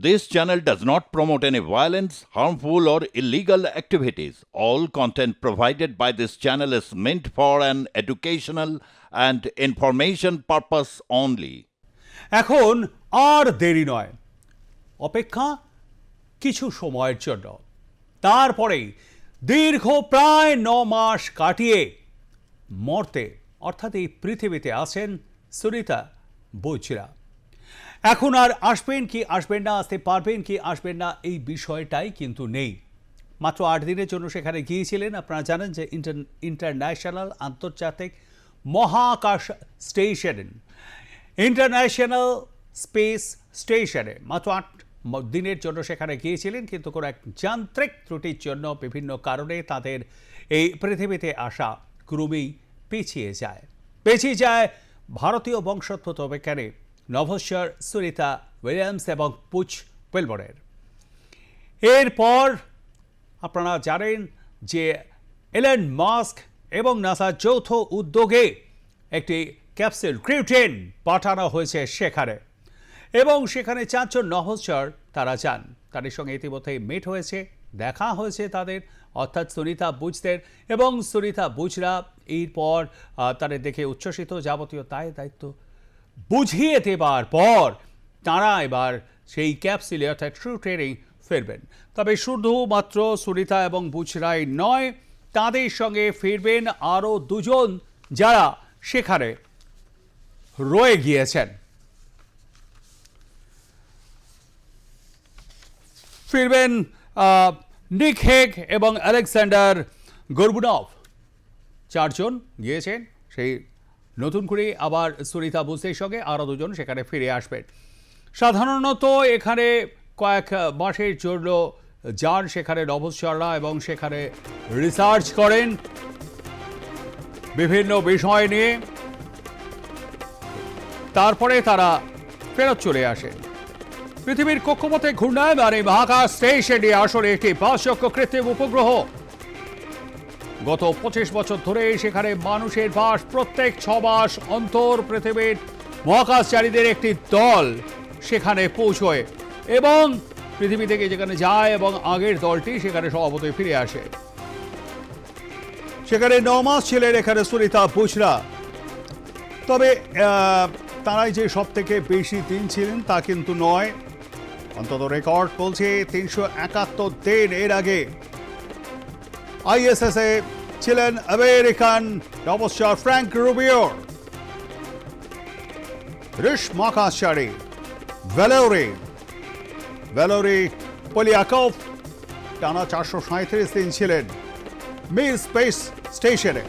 This channel does not promote any violence, harmful, or illegal activities. All content provided by this channel is meant for an educational and information purpose only. এখন আর দেরি নয়, অপেক্ষা কিছু সময়ের জন্য। তারপরেই দীর্ঘ প্রায় 9 মাস কাটিয়ে মর্তে অর্থাৎ এই পৃথিবীতে আছেন সুনিতা বুচরা। এখন আর আসবেন কি আসবেন না, আসতে পারবেন কি আসবেন না, এই বিষয়টাই কিন্তু নেই। মাত্র 8 দিনের জন্য সেখানে গিয়েছিলেন। আপনারা জানেন যে ইন্টারন্যাশনাল আন্তর্জাতিক মহাকাশ স্টেশন, ইন্টারন্যাশনাল স্পেস স্টেশনে মাত্র 8 দিনের জন্য সেখানে গিয়েছিলেন, কিন্তু কোনো এক যান্ত্রিক ত্রুটির জন্য বিভিন্ন কারণে তাদের এই পৃথিবীতে আসা ক্রমেই পিছিয়ে যায় ভারতীয় বংশোদ্ভূত বিজ্ঞানী নভোশ্চর সুনিতা উইলিয়ামস এবং পুচ উইলবরের। এরপর আপনারা জানেন যে এলন মাস্ক এবং নাসার যৌথ উদ্যোগে একটি ক্যাপসুল ক্রিউটেন পাঠানো হয়েছে সেখানে, এবং সেখানে 4 জন নভোশ্চর তারা যান। তাদের সঙ্গে ইতিমধ্যেই মিট হয়েছে, দেখা হয়েছে তাদের, অর্থাৎ সুনিতা বুচদের এবং সুনিতা বুচরা। এরপর তাদের দেখে উচ্ছ্বসিত, যাবতীয় দায়িত্ব বুঝিয়ে দেবার পর তারা এবার সেই ক্যাপসুলে অর্থাৎ ক্রিউটেনে ফিরবেন। তবে শুধুমাত্র সুনিতা এবং বুচরাই নয়, তাদের সঙ্গে ফিরবেন আরও 2 জন যারা সেখানে রয়ে গিয়েছেন। ফিরবেন নিক হেগ এবং আলেকজান্ডার গোরবুনভ। 4 জন গিয়েছেন। সেই নতুন করে আবার সুনিতা বুচদের সঙ্গে আরও 2 জন সেখানে ফিরে আসবেন। সাধারণত এখানে কয়েক মাসের জন্য যান সেখানে নভোশ্চররা, এবং সেখানে রিসার্চ করেন বিভিন্ন বিষয় নিয়ে, তারপরে তারা ফেরত চলে আসেন। পৃথিবীর কক্ষপথে ঘূর্ণায়মান এই মহাকাশ স্টেশনটি আসলে একটি বাসযোগ্য কৃত্রিম উপগ্রহ। গত 25 বছর ধরে সেখানে মানুষের বাস। প্রত্যেক 6 মাস অন্তর পৃথিবীর মহাকাশচারীদের একটি দল সেখানে পৌঁছয় এবং পৃথিবী থেকে যেখানে যায়, এবং আগের দলটি সেখানে স্বভাবতই ফিরে আসে। সেখানে 9 মাস ছিলেন এখানে সুনিতা বুচরা। তবে তারাই যে সব থেকে বেশি দিন ছিলেন তা কিন্তু নয়। অন্তত রেকর্ড বলছে 371 দিন। এর আগে ISS এ ছিলেন আমেরিকান নভোশ্চর ফ্র্যাঙ্ক রুবিও, রুশ মহাকাশচারী ভ্যালেরি পলিয়াকভ টানা 437 দিন ছিলেন মির স্পেস স্টেশনে।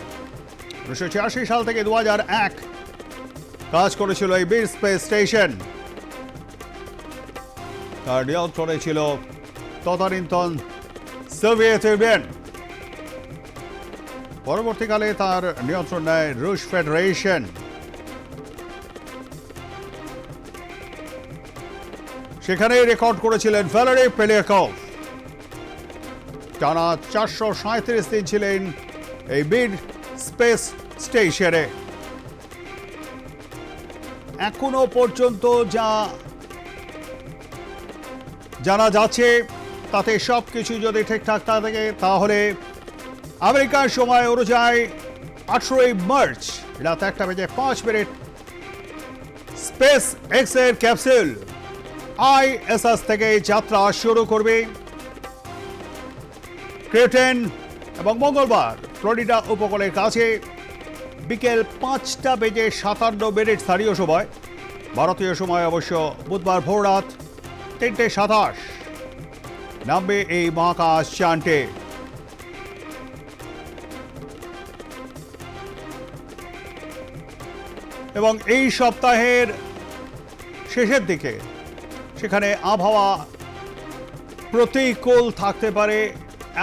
1986 সাল থেকে 2001 কাজ করেছিল এই মির স্পেস স্টেশন। তার নিয়ন্ত্রণে ছিল তদানীন্তন সোভিয়েত ইউনিয়ন। পরবর্তীকালে তার নিয়ন্ত্রণ নেয় রুশ ফেডারেশন। সেখানে রেকর্ড করেছিলেন ভ্যালেরি পলিয়াকভ। টানা 437 দিন ছিলেন এই মির স্পেস স্টেশনে। এখনো পর্যন্ত যা জানা যাচ্ছে তাতে সব কিছু যদি ঠিকঠাক থাকে, তাহলে আমেরিকার সময় অনুযায়ী 18 মার্চ রাত 1:05 স্পেস এক্স এর ক্যাপসুল ISS থেকে যাত্রা শুরু করবে। ক্রিউটেন এবং মঙ্গলবার ফ্লোরিডা উপকূলের কাছে বিকেল 5:57 স্থানীয় সময়, ভারতীয় সময় অবশ্য বুধবার ভোররাত 3:27 নামবে এই মহাকাশ যানটি। এবং এই সপ্তাহের শেষের দিকে সেখানে আবহাওয়া প্রতিকূল থাকতে পারে,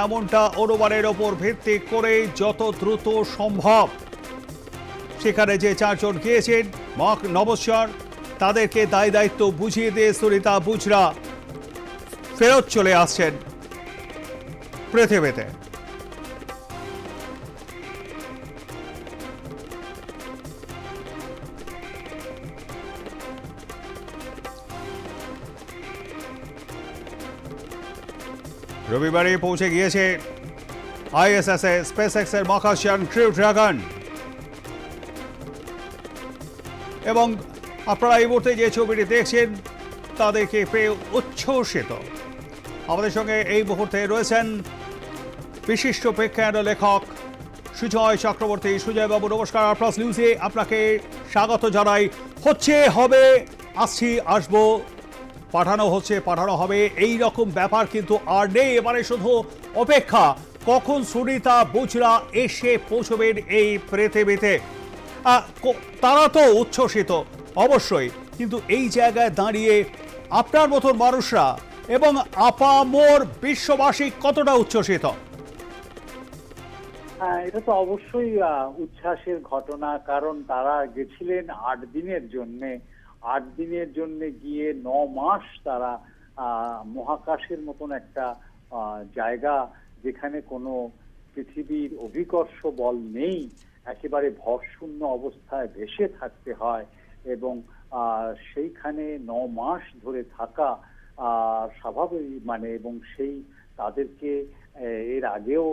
এমনটা অনুমানের ওপর ভিত্তি করে যত দ্রুত সম্ভব সেখানে যে 4 জন গিয়েছেন নভোশ্চর, তাদেরকে দায়িত্ব বুঝিয়ে দিয়ে সুনিতা বুচরা ফেরত চলে আসছেন পৃথিবীতে। রবিবারে পৌঁছে গিয়েছে আইএসএস এ স্পেসএক্সের মহাকাশযান ক্রিউ ড্রাগন। এবং আপনারা এই মুহূর্তে যে ছবিটি দেখছেন তাদেরকে পেয়ে উচ্ছ্বসিত। আমাদের সঙ্গে এই মুহূর্তে রয়েছেন বিশিষ্ট প্রেক্ষায়ন লেখক সুজয় চক্রবর্তী। সুজয়বাবু নমস্কার, আর প্লাস নিউজে আপনাকে স্বাগত জানাই। হচ্ছে, হবে, আসছি, আসবো, পাঠানো হচ্ছে, পাঠানো হবে, এই রকম ব্যাপার কিন্তু আর নেই। এবারে শুধু অপেক্ষা কখন সুনিতা বুচরা এসে পৌঁছবেন এই পৃথিবীতে। তারা তো উচ্ছ্বসিত অবশ্যই, কিন্তু এই জায়গায় দাঁড়িয়ে আপনার মতন মানুষরা এবং আপামর বিশ্ববাসী কতটা উচ্ছ্বসিত? হ্যাঁ, এটা তো অবশ্যই উচ্ছ্বাসের ঘটনা, কারণ তারা গেছিলেন 8 দিনের জন্যে। 8 দিনের জন্য গিয়ে 9 মাস তারা মহাকাশের মতন একটা জায়গা, যেখানে কোনো পৃথিবীর অভিকর্ষ বল নেই, একেবারে ভরশূন্য অবস্থায় ভেসে থাকতে হয়, এবং সেইখানে 9 মাস ধরে থাকা স্বাভাবিক এবং সেই তাদেরকে এর আগেও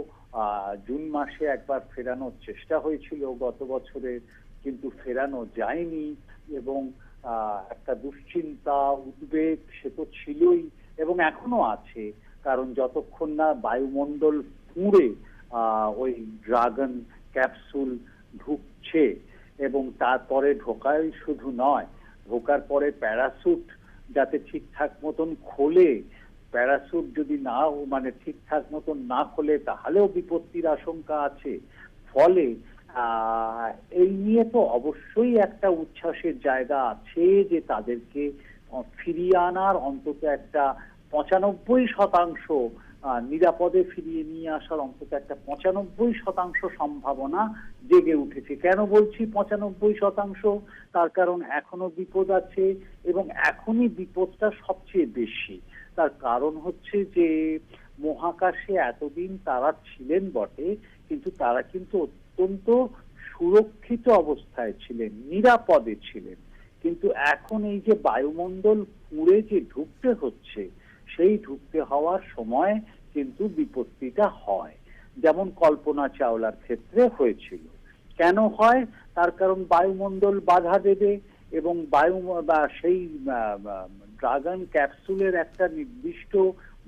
জুন মাসে একবার ফেরানোর চেষ্টা হয়েছিল গত বছরে, কিন্তু ফেরানো যায়নি। এবং একটা দুশ্চিন্তা, উদ্বেগ সে তো ছিলই এবং এখনো আছে, কারণ যতক্ষণ না বায়ুমণ্ডল পুড়ে ওই ড্রাগন ক্যাপসুল ঢুকছে, এবং তারপরে ঢোকাই শুধু নয়, ঢোকার পরে প্যারাসুট যাতে ঠিকঠাক মতন খোলে, প্যারাসুট যদি না ঠিকঠাক মতন না খোলে তাহলেও বিপত্তির আশঙ্কা আছে। ফলে এই নিয়ে তো অবশ্যই একটা উচ্ছ্বাসের জায়গা আছে, যে তাদেরকে ফিরিয়ে আনার অন্তত একটা 95% নিরাপদে ফিরিয়ে নিয়ে আসার অন্তত একটা 95% সম্ভাবনা জেগে উঠেছে। কেন বলছি 95%? তার কারণ এখনো বিপদ আছে, এবং এখনই বিপদটা সবচেয়ে বেশি। তার কারণ হচ্ছে যে মহাকাশে এতদিন তারা ছিলেন বটে, কিন্তু তারা কিন্তু অত্যন্ত সুরক্ষিত অবস্থায় ছিলেন, নিরাপদে ছিলেন। কিন্তু এখন এই যে বায়ুমণ্ডল পুড়ে যে ঢুকতে হচ্ছে, সেই ঢুকতে হওয়ার সময় কিন্তু বিপত্তিটা হয়, যেমন কল্পনা চাওলার ক্ষেত্রে হয়েছিল। কেন হয়? তার কারণ বায়ুমণ্ডল বাধা দেবে, এবং সেই ড্রাগন ক্যাপসুলের একটা নির্দিষ্ট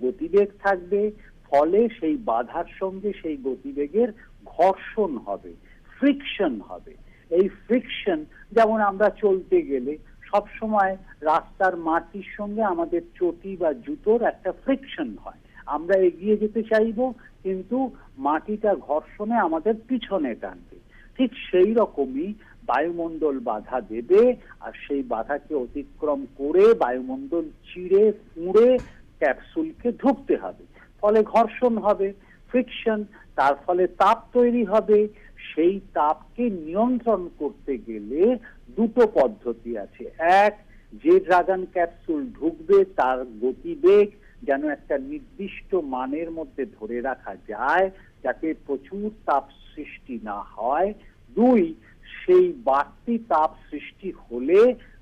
গতিবেগ থাকবে, ফলে সেই বাধার সঙ্গে সেই গতিবেগের ঘর্ষণ হবে, ফ্রিকশন হবে। এই ফ্রিকশন, যেমন আমরা চলতে গেলে সবসময় রাস্তার মাটির সঙ্গে আমাদের চটি বা জুতোর একটা ফ্রিকশন হয়, আমরা এগিয়ে যেতে চাইবো, কিন্তু মাটিটা ঘর্ষণে আমাদের পিছনে টানবে। ঠিক সেই রকমই বায়ুমণ্ডল বাধা দেবে, আর সেই বাধাকে অতিক্রম করে বায়ুমণ্ডল চিড়ে ফুঁড়ে ক্যাপসুলকে ঢুকতে হবে। ফলে ঘর্ষণ হবে, ফ্রিকশন, তার ফলে তাপ তৈরি হবে। সেই তাপকে নিয়ন্ত্রণ করতে গেলে দুটো পদ্ধতি আছে। এক, যে ড্রাগন ক্যাপসুল ঢুকবে তার গতিবেগ যেন একটা নির্দিষ্ট মানের মধ্যে ধরে রাখা যায়, যাতে প্রচুর তাপ সৃষ্টি না হয়। 2, সেই বাড়তি তাপ সৃষ্টি হলে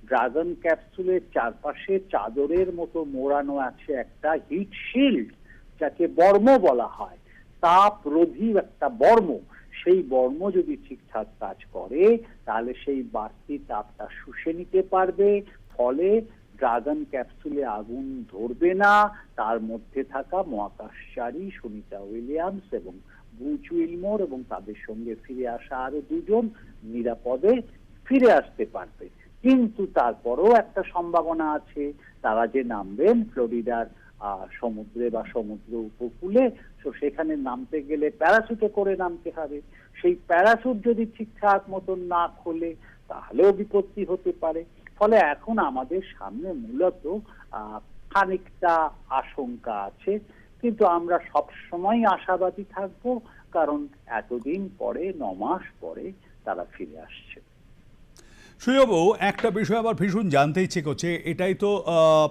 ড্রাগন ক্যাপসুলের চারপাশে চাদরের মতো মোড়ানো আছে একটা হিট শিল্ড, যাকে বর্ম বলা হয়, তাপ রোধী একটা বর্ম। সেই বর্ম যদি ঠিকঠাক কাজ করে, তাহলে সেই বাড়তি তাপটা শুষে নিতে পারবে, ফলে ড্রাগন ক্যাপসুলে আগুন ধরবে না। তার মধ্যে থাকা মহাকাশচারী সুনিতা উইলিয়ামস এবং বুচ উইলমোর এবং তাদের সঙ্গে ফিরে আসা আরো 2 জন নিরাপদে ফিরে আসতে পারবে। কিন্তু তারপরও একটা সম্ভাবনা আছে, তারা যে নামবেন ফ্লোরিডার সমুদ্রে বা সমুদ্র উপকূলে, তো সেখানে নামতে গেলে প্যারাসুটে করে নামতে হবে। সেই প্যারাসুট যদি ঠিকঠাক মতন না খোলে, তাহলেও বিপত্তি হতে পারে। ফলে এখন আমাদের সামনে মূলত খানিকটা আশঙ্কা আছে, কিন্তু আমরা সব সময় আশাবাদী থাকব, কারণ এতদিন পরে, 9 মাস পরে তারা ফিরে আসছে। সুজয়বাবু, একটা বিষয় আমার ভীষণ জানতে ইচ্ছে করছে। এটাই তো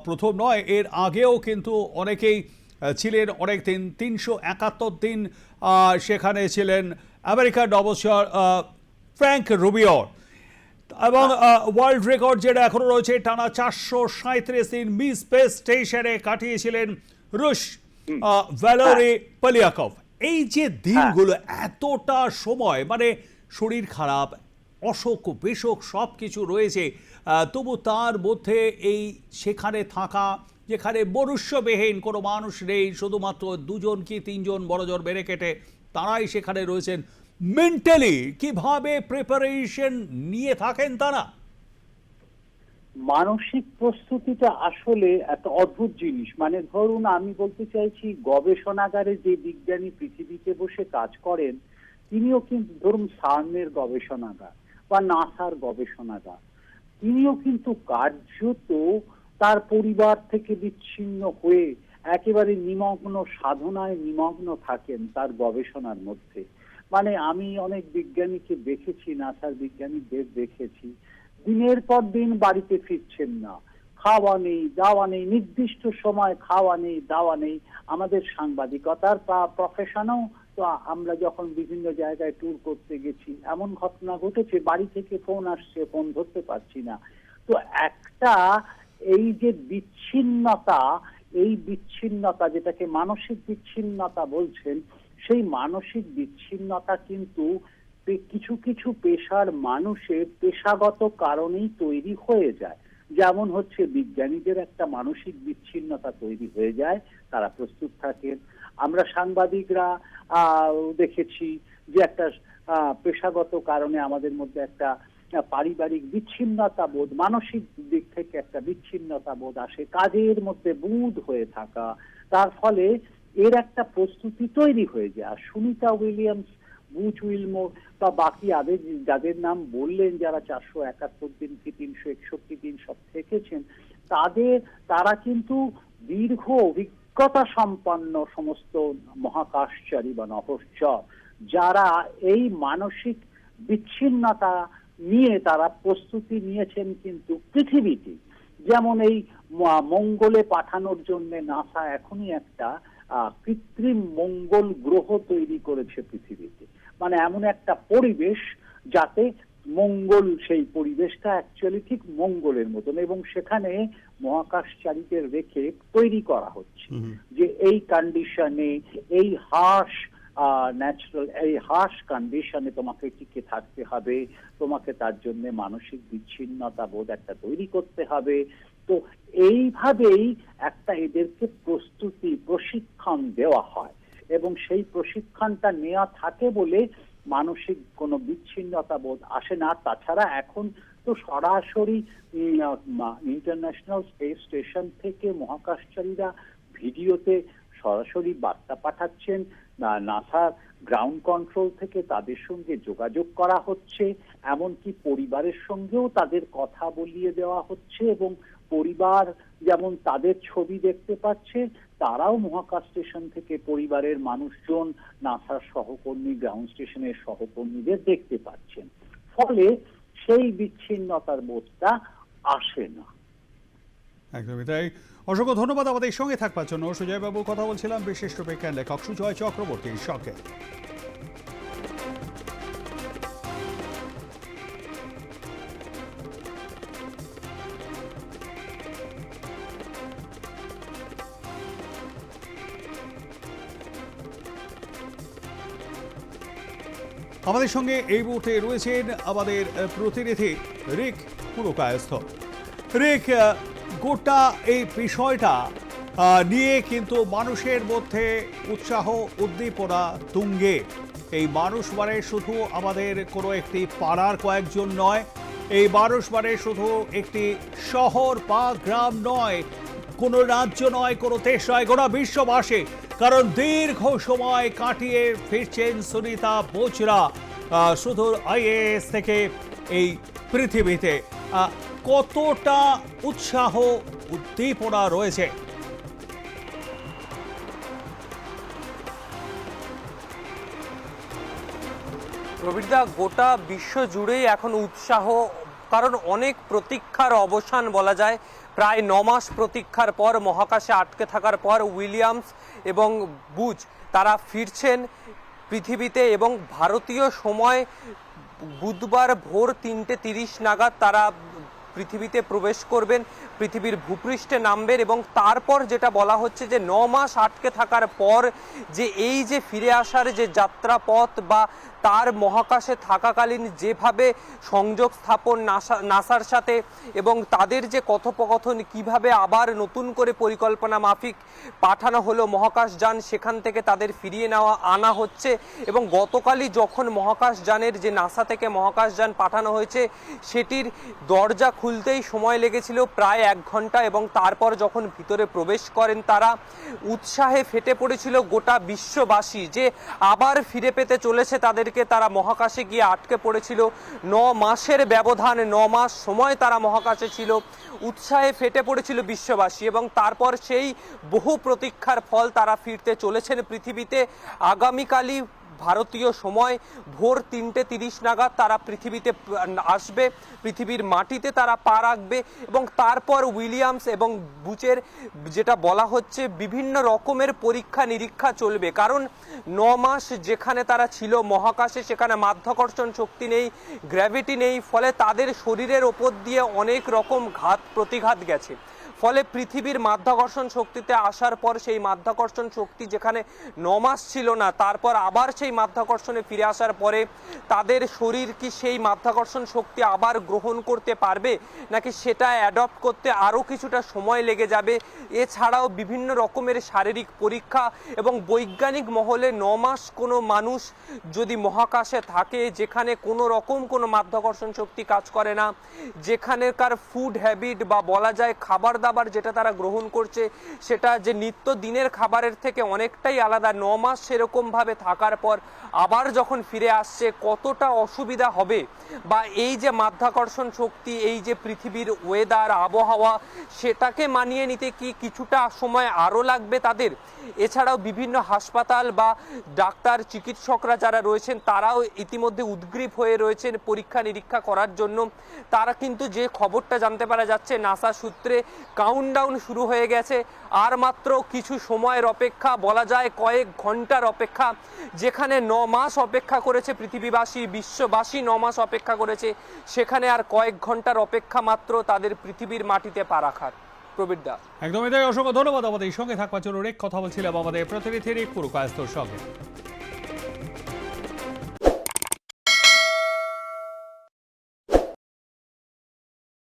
প্রথম নয়, এর আগেও কিন্তু অনেকেই ছিলেন অনেক দিন, 371 দিন সেখানে ছিলেন আমেরিকার নভোচার ফ্র্যাঙ্ক রুবিওর, এবং ওয়ার্ল্ড রেকর্ড যেটা এখনো রয়েছে টানা 437 দিন মিস স্পেস স্টেশনে কাটিয়েছিলেন রুশ। ভ্যালেরি পলিয়াকভ, এই যে দিনগুলো এতটা সময় মানে শরীর খারাপ, অসুখ বিসুখ সব কিছু রয়েছে, তবু তার মধ্যে এই সেখানে থাকা, যেখানে মনুষ্যবিহীন কোনো মানুষ নেই, শুধুমাত্র 2জন কি 3জন বড়জোর বেড়ে কেটে তারাই সেখানে রয়েছেন। মেন্টালি কিভাবে প্রিপারেশন নিয়ে থাকেন তারা? মানসিক প্রস্তুতিটা আসলে একটা অদ্ভুত জিনিস। মানে ধরুন, আমি বলতে চাইছি, গবেষণাগারে যে বিজ্ঞানী পৃথিবীতে বসে কাজ করেন, তিনিও কিন্তু ধরুন সার্নের গবেষণাগার বা নাসার গবেষণাগার, তিনিও কিন্তু কার্যত তার পরিবার থেকে বিচ্ছিন্ন হয়ে একেবারে নিমগ্ন, সাধনায় নিমগ্ন থাকেন তার গবেষণার মধ্যে। মানে আমি অনেক বিজ্ঞানীকে দেখেছি, নাসার বিজ্ঞানীদের দেখেছি, দিনের পর দিন বাড়িতে ফিরছেন না, খাওয়া নেই, দাওয়া নেই, নির্দিষ্ট সময় খাওয়া নেই, দাওয়া নেই। আমাদের সাংবাদিকতার প্রফেশনেও তো আমরা যখন বিভিন্ন জায়গায় ট্যুর করতে গেছি, এমন ঘটনা ঘটেছে, বাড়ি থেকে ফোন আসছে, ফোন ধরতে পারছি না। তো একটা এই যে বিচ্ছিন্নতা, এই বিচ্ছিন্নতা যেটাকে মানসিক বিচ্ছিন্নতা বলছেন, সেই মানসিক বিচ্ছিন্নতা কিন্তু কিছু কিছু পেশার মানুষের পেশাগত কারণেই তৈরি হয়ে যায়। যেমন হচ্ছে বিজ্ঞানীদের একটা মানসিক বিচ্ছিন্নতা তৈরি হয়ে যায়, তারা প্রস্তুত থাকেন। আমরা সাংবাদিকরা দেখেছি যে একটা পেশাগত কারণে আমাদের মধ্যে একটা পারিবারিক বিচ্ছিন্নতা বোধ, মানসিক দিক থেকে একটা বিচ্ছিন্নতা বোধ আসে, কাজের মধ্যে বুঁদ হয়ে থাকা, তার ফলে এর একটা প্রস্তুতি তৈরি হয়ে যায়। আর সুনিতা উইলিয়ামস, বুচ উইলমোর বা বাকি যাদের নাম বললেন, যারা 471 দিন কি 361 দিন সব থেকেছেন, তারা কিন্তু দীর্ঘ অভিজ্ঞতা সম্পন্ন সমস্ত মহাকাশচারী বা নভশ্চর, যারা এই মানসিক বিচ্ছিন্নতা নিয়ে তারা প্রস্তুতি নিয়েছেন কিন্তু পৃথিবীতে। যেমন এই মঙ্গলে পাঠানোর জন্য নাসা এখনই একটা কৃত্রিম মঙ্গল গ্রহ তৈরি করেছে পৃথিবীতে। মানে এমন একটা পরিবেশ যাতে মঙ্গল, সেই পরিবেশটা অ্যাকচুয়ালি ঠিক মঙ্গলের মতন, এবং সেখানে মহাকাশচারীদের রেখে তৈরি করা হচ্ছে যে এই কন্ডিশনে, এই হার্শ কন্ডিশনে তোমাকে টিকে থাকতে হবে, তোমাকে তার জন্য মানসিক বিচ্ছিন্নতা বোধ একটা তৈরি করতে হবে। তো এইভাবেই একটা এদেরকে প্রশিক্ষণ দেওয়া হয়, এবং সেই প্রশিক্ষণটা নেওয়া থাকে বলে মানসিক কোনো বিচ্ছিন্নতা বোধ আসে না। তাছাড়া এখন তো সরাসরি ইন্টারন্যাশনাল স্পেস স্টেশন থেকে মহাকাশচারীরা ভিডিওতে সরাসরি বার্তা পাঠাচ্ছেন, নাসার গ্রাউন্ড কন্ট্রোল থেকে তাদের সঙ্গে যোগাযোগ করা হচ্ছে, এমনকি পরিবারের সঙ্গেও তাদের কথা বলিয়ে দেওয়া হচ্ছে, এবং পরিবার যেমন তাদের ছবি দেখতে পাচ্ছে, তারাও মহাকাশ স্টেশন থেকে পরিবারের মানুষজন, নাসার সহকর্মী, গ্রাউন্ড স্টেশনের সহকর্মীদের দেখতে পাচ্ছেন। ফলে সেই বিচ্ছিন্নতার বোধটা আসে না। একদমই তাই। অসংখ্য ধন্যবাদ আমাদের সঙ্গে থাকবার জন্য। সুজয় বাবু কথা বলছিলাম বিশিষ্ট বিজ্ঞান লেখক সুজয় চক্রবর্তীর সঙ্গে। আমাদের সঙ্গে এই মুহূর্তে রয়েছেন আমাদের প্রতিনিধি রিক পুরকায়স্থ। রিক, গোটা এই বিষয়টা নিয়ে কিন্তু মানুষের মধ্যে উৎসাহ উদ্দীপনা তুঙ্গে। এই মানুষ মানে শুধু আমাদের কোনো একটি পাড়ার কয়েকজন নয়, এই মানুষ মানে শুধু একটি শহর বা গ্রাম নয়, কোনো রাজ্য নয়, কোনো দেশ নয়, গোটা বিশ্ববাসী। কারণ দীর্ঘ সময় কাটিয়ে ফিরছেন সুনিতা বোচরা শুধু আইএএস থেকে এই পৃথিবীতে। কতটা উৎসাহ উদ্দীপনা রয়েছে? রবিদা, গোটা বিশ্ব জুড়েই এখন উৎসাহ, কারণ অনেক প্রতীক্ষার অবসান বলা যায়। প্রায় 9 মাস প্রতীক্ষার পর, মহাকাশে আটকে থাকার পর উইলিয়ামস এবং বুচ তারা ফিরছেন পৃথিবীতে, এবং ভারতীয় সময় বুধবার ভোর 3:30 নাগাদ তারা পৃথিবীতে প্রবেশ করবেন, পৃথিবীর ভূপৃষ্ঠে নামবেন, এবং তারপর যেটা বলা হচ্ছে যে 9 মাস আটকে থাকার পর যে এই যে ফিরে আসার যে যাত্রাপথ বা তার মহাকাশে থাকাকালীন যেভাবে সংযোগ স্থাপন নাসার সাথে এবং তাদের যে কথোপকথন, কিভাবে আবার নতুন করে পরিকল্পনা মাফিক পাঠানো হলো মহাকাশযান, সেখান থেকে তাদের ফিরিয়ে আনা হচ্ছে। এবং গতকালই যখন মহাকাশযানের যে নাসা থেকে মহাকাশযান পাঠানো হয়েছে সেটির দরজা খুলতেই সময় লেগেছিল প্রায় 1 ঘন্টা, এবং তারপর যখন ভিতরে প্রবেশ করেন তারা, উৎসাহে ফেটে পড়েছিল গোটা বিশ্ববাসী যে আবার ফিরে পেতে চলেছে তাদেরকে। তারা মহাকাশে গিয়ে আটকে পড়েছিল 9 মাসের ব্যবধান, 9 মাস সময় তারা মহাকাশে ছিল। উৎসাহে ফেটে পড়েছিল বিশ্ববাসী, এবং তারপর সেই বহু প্রতীক্ষার ফল, তারা ফিরতে চলেছেন পৃথিবীতে। আগামীকালই ভারতীয় সময় ভোর 3:30 নাগাদ তারা পৃথিবীতে আসবে, পৃথিবীর মাটিতে তারা পা রাখবে, এবং তারপর উইলিয়ামস এবং বুচের যেটা বলা হচ্ছে বিভিন্ন রকমের পরীক্ষা নিরীক্ষা চলবে। কারণ 9 মাস যেখানে তারা ছিল মহাকাশে, সেখানে মাধ্যাকর্ষণ শক্তি নেই, গ্র্যাভিটি নেই, ফলে তাদের শরীরের ওপর দিয়ে অনেক রকম ঘাত প্রতিঘাত গেছে। ফলে পৃথিবীর মাধ্যাকর্ষণ শক্তিতে আসার পর সেই মাধ্যাকর্ষণ শক্তি যেখানে 9 মাস ছিল না, তারপর আবার সেই মাধ্যাকর্ষণে ফিরে আসার পরে তাদের শরীর কি সেই মাধ্যাকর্ষণ শক্তি আবার গ্রহণ করতে পারবে, নাকি সেটা অ্যাডপ্ট করতে আরও কিছুটা সময় লেগে যাবে। এছাড়াও বিভিন্ন রকমের শারীরিক পরীক্ষা, এবং বৈজ্ঞানিক মহলে 9 মাস কোনো মানুষ যদি মহাকাশে থাকে যেখানে কোনো রকম কোনো মাধ্যাকর্ষণ শক্তি কাজ করে না, যেখানেকার ফুড হ্যাবিট বা বলা যায় খাবার দাবার যেটা তারা গ্রহণ করছে সেটা যে নিত্য দিনের খাবারের থেকে অনেকটাই আলাদা, 9 মাস সেরকমভাবে থাকার পর আবার যখন ফিরে আসছে কতটা অসুবিধা হবে, বা এই যে মাধ্যাকর্ষণ শক্তি, এই যে পৃথিবীর ওয়েদার আবহাওয়া, সেটাকে মানিয়ে নিতে কি কিছুটা সময় আরও লাগবে তাদের। এছাড়াও বিভিন্ন হাসপাতাল বা ডাক্তার চিকিৎসকরা যারা রয়েছেন তারাও ইতিমধ্যে উদ্গ্রীব হয়ে রয়েছেন পরীক্ষা নিরীক্ষা করার জন্য। তারা কিন্তু যে খবরটা জানতে পারা যাচ্ছে নাসা সূত্রে, কাউন্টডাউন শুরু হয়ে গেছে, আর মাত্র কিছু সময়ের অপেক্ষা, বলা যায় কয়েক ঘন্টার অপেক্ষা। যেখানে 9 মাস অপেক্ষা করেছে পৃথিবীবাসী, বিশ্ববাসী 9 মাস অপেক্ষা করেছে, সেখানে আর কয়েক ঘন্টার অপেক্ষা মাত্র তাদের পৃথিবীর মাটিতে পা রাখার। প্রবীর দা, একদমই তাই, অসংখ্য ধন্যবাদ। আমাদের সঙ্গে থাকবার জন্য কথা বলছিলাম আমাদের প্রতিনিধির পুরকায়স্তর সঙ্গে।